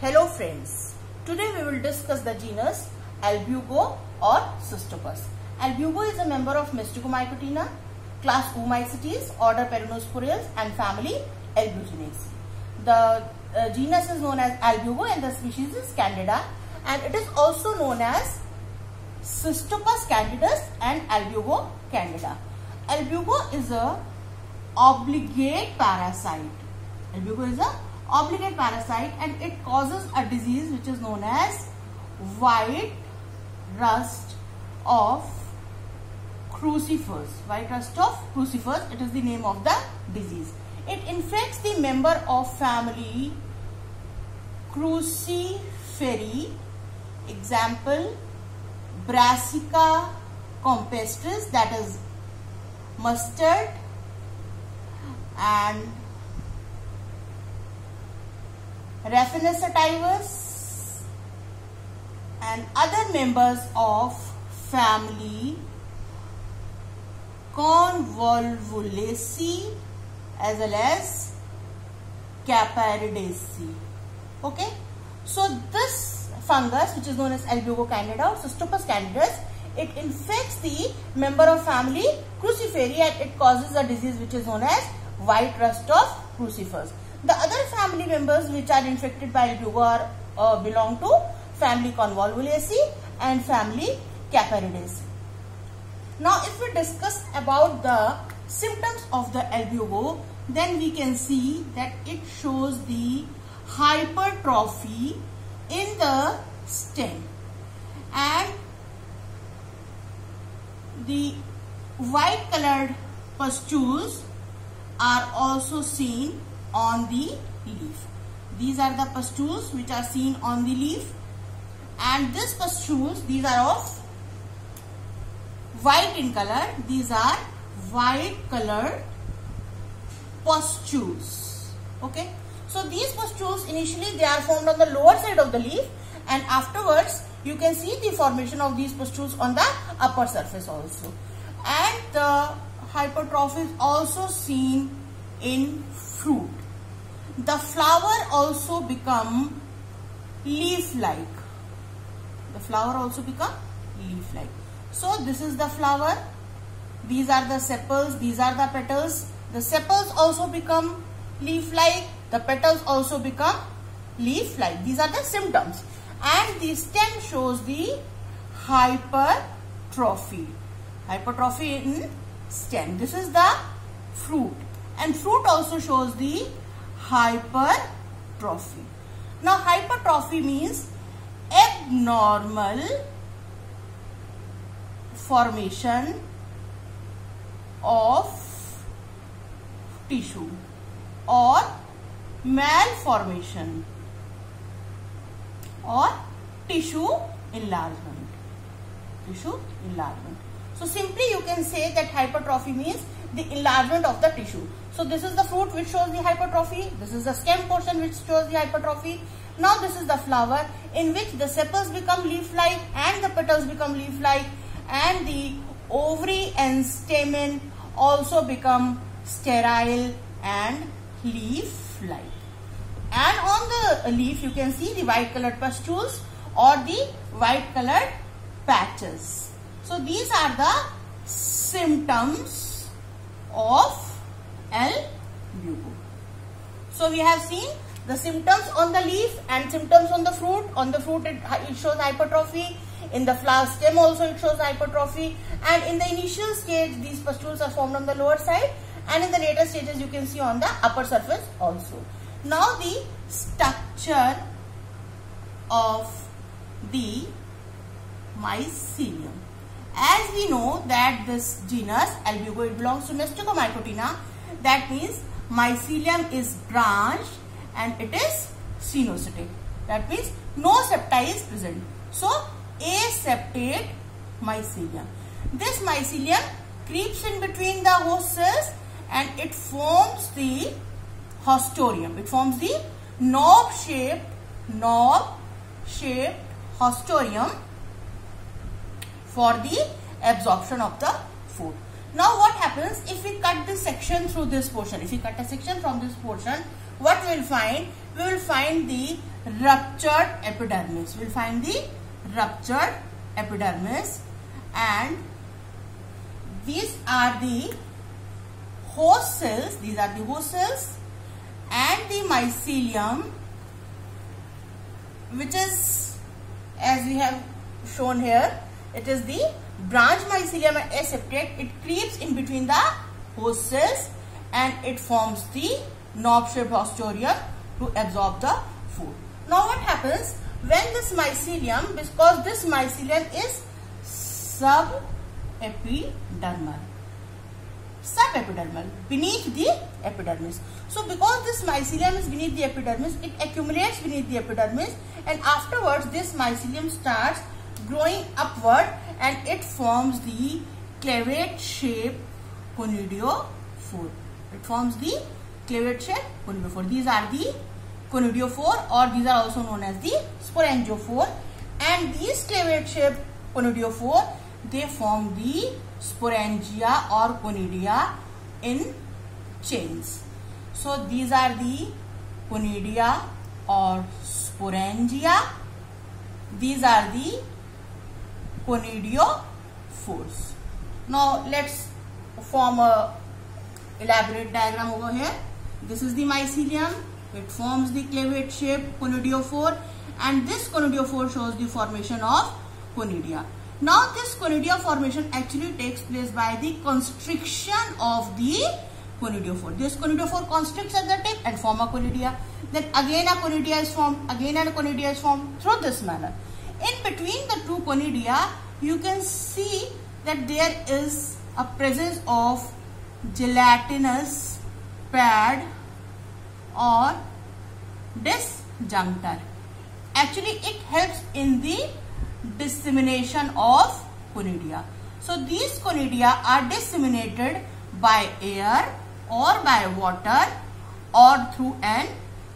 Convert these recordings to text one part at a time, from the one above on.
Hello friends, today we will discuss the genus Albugo or Cystopus. Albugo is a member of Mysticomycotina, class Oomycetes, order Peronosporales and family Albuginaceae. The genus is known as Albugo and the species is Candida, and it is also known as Cystopus candidus and Albugo candida. Albugo is a obligate parasite. Albugo is a obligate parasite and it causes a disease which is known as white rust of crucifers. White rust of crucifers, it is the name of the disease. It infects the member of family Cruciferae, example Brassica campestris, that is mustard, and Raphanus sativus, and other members of family Convolvulaceae as well as Caparidaceae. Okay, so this fungus, which is known as Albugo candida or Cystopus candidus, it infects the member of family Cruciferae and it causes a disease which is known as white rust of crucifers. The other family members which are infected by Albugo belong to family Convolvulaceae and family Caparidaceae. Now, if we discuss about the symptoms of the Albugo, then we can see that it shows the hypertrophy in the stem and the white colored pustules are also seen on the leaf. These are the pustules which are seen on the leaf, and these pustules, these are of white in color. These are white colored pustules. Okay, so these pustules initially they are formed on the lower side of the leaf, and afterwards you can see the formation of these pustules on the upper surface also. And the hypertrophy is also seen in fruit. The flower also become leaf-like. The flower also become leaf-like. So this is the flower. These are the sepals. These are the petals. The sepals also become leaf-like. The petals also become leaf-like. These are the symptoms. And the stem shows the hypertrophy. Hypertrophy in stem. This is the fruit. And fruit also shows the hypertrophy. Now, hypertrophy means abnormal formation of tissue or malformation or tissue enlargement. Tissue enlargement. So simply you can say that hypertrophy means the enlargement of the tissue. So this is the fruit which shows the hypertrophy. This is the stem portion which shows the hypertrophy. Now this is the flower in which the sepals become leaf-like and the petals become leaf-like, and the ovary and stamen also become sterile and leaf-like. And on the leaf you can see the white colored pustules or the white colored patches. So these are the symptoms of Albugo. So we have seen the symptoms on the leaf and symptoms on the fruit. On the fruit it shows hypertrophy. In the flower stem also it shows hypertrophy. And in the initial stage these pustules are formed on the lower side, and in the later stages you can see on the upper surface also. Now the structure of the mycelium. As we know that this genus Albugo, it belongs to Mysticomycotina. That means mycelium is branched and it is cenocytic. That means no septae is present. So aseptate mycelium. This mycelium creeps in between the host cells and it forms the haustorium. It forms the knob-shaped haustorium for the absorption of the food. Now what happens if we cut this section through this portion? If we cut a section from this portion, what we will find? We will find the ruptured epidermis. We will find the ruptured epidermis, and these are the host cells. These are the host cells, and the mycelium, which is, as we have shown here, it is the branch mycelium and aseptate. It creeps in between the host cells and it forms the knob-shaped osteorium to absorb the food. Now what happens when this mycelium, because this mycelium is subepidermal, beneath the epidermis. So because this mycelium is beneath the epidermis, it accumulates beneath the epidermis, and afterwards this mycelium starts growing upward and it forms the clavate shaped conidiophore. It forms the clavate shaped conidiophore. These are the conidiophore, or these are also known as the sporangiophore, and these clavate shaped conidiophore, they form the sporangia or conidia in chains. So these are the conidia or sporangia. These are the conidiophores. Now let's form a elaborate diagram over here. This is the mycelium. It forms the clavate shaped conidiophore, and this conidiophore shows the formation of conidia. Now this conidia formation actually takes place by the constriction of the conidiophore. This conidiophore constricts at the tip and form a conidia. Then again a conidia is formed, again a conidia is formed through this manner. In between the two conidia, you can see that there is a presence of gelatinous pad or disjunctor. Actually, it helps in the dissemination of conidia. So these conidia are disseminated by air or by water or through an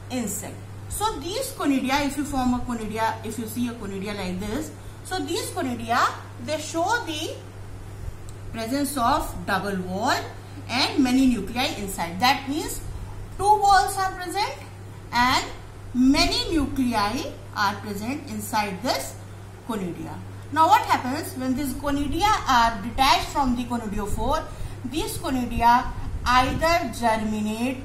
insect. So these conidia, if you form a conidia, if you see a conidia like this, so these conidia, they show the presence of double wall and many nuclei inside. That means two walls are present and many nuclei are present inside this conidia. Now what happens when these conidia are detached from the conidiophore? These conidia either germinate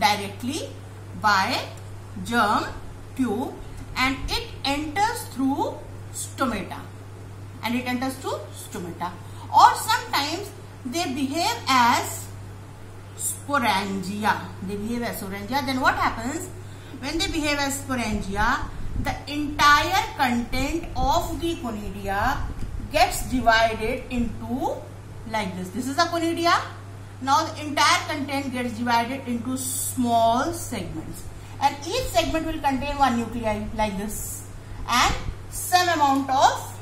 directly by germ tube, and it enters through stomata, or sometimes they behave as sporangia. Then what happens when they behave as sporangia? The entire content of the conidia gets divided into like this. This is a conidia. Now the entire content gets divided into small segments, and each segment will contain one nuclei like this, and some amount of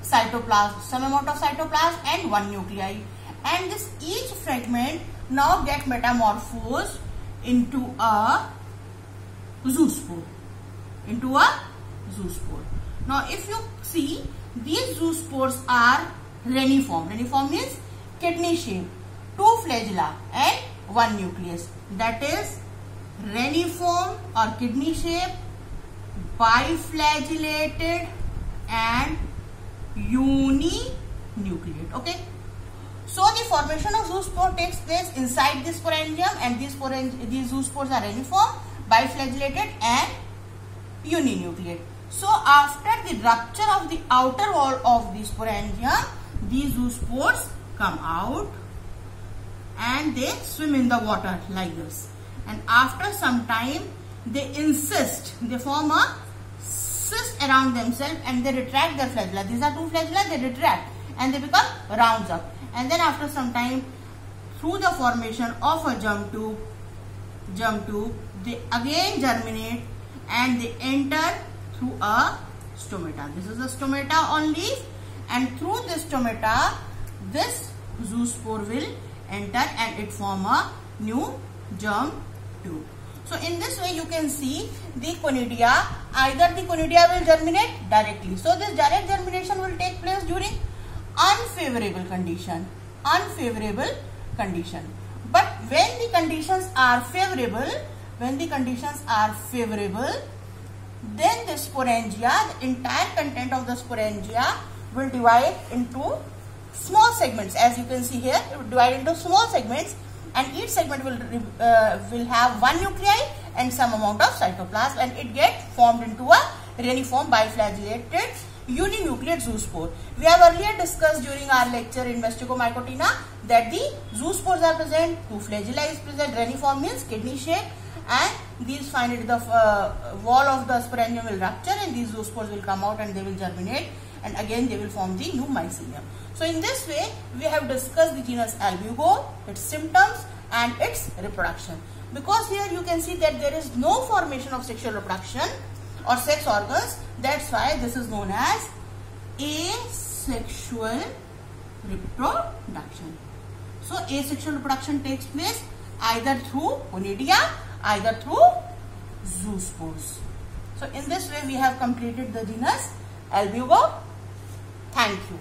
cytoplasm and one nuclei, and this each fragment now get metamorphosed into a zoospore. Now if you see, these zoospores are reniform. Reniform means kidney shape, two flagella and one nucleus. That is reniform or kidney shape, biflagellated and uninucleate. Okay. So the formation of zoospore takes place inside this sporangium, and these zoospores are reniform, biflagellated and uninucleate. So after the rupture of the outer wall of the sporangium, these zoospores come out and they swim in the water like this, and after some time they form a cyst around themselves and they retract their flagella. These are two flagella, they retract and they become rounds up, and then after some time, through the formation of a germ tube, they again germinate and they enter through a stomata. This is a stomata on leaf, and through this stomata, this zoospore will enter and it form a new germ tube. So in this way you can see the conidia, either the conidia will germinate directly. So this direct germination will take place during unfavorable condition. Unfavorable condition. But when the conditions are favorable, then the sporangia, the entire content of the sporangia will divide into small segments. As you can see here, it will divide into small segments, and each segment will have one nuclei and some amount of cytoplasm, and it gets formed into a reniform biflagellated uninucleate zoospore. We have earlier discussed during our lecture in Vesticomycotina that the zoospores are present, two flagella is present, reniform means kidney shape, and these finally the wall of the sporangium will rupture and these zoospores will come out and they will germinate, and again they will form the new mycelium. So in this way we have discussed the genus Albugo, its symptoms and its reproduction. Because here you can see that there is no formation of sexual reproduction or sex organs, that's why this is known as asexual reproduction. So asexual reproduction takes place either through conidia, either through zoospores. So in this way we have completed the genus Albugo. Thank you.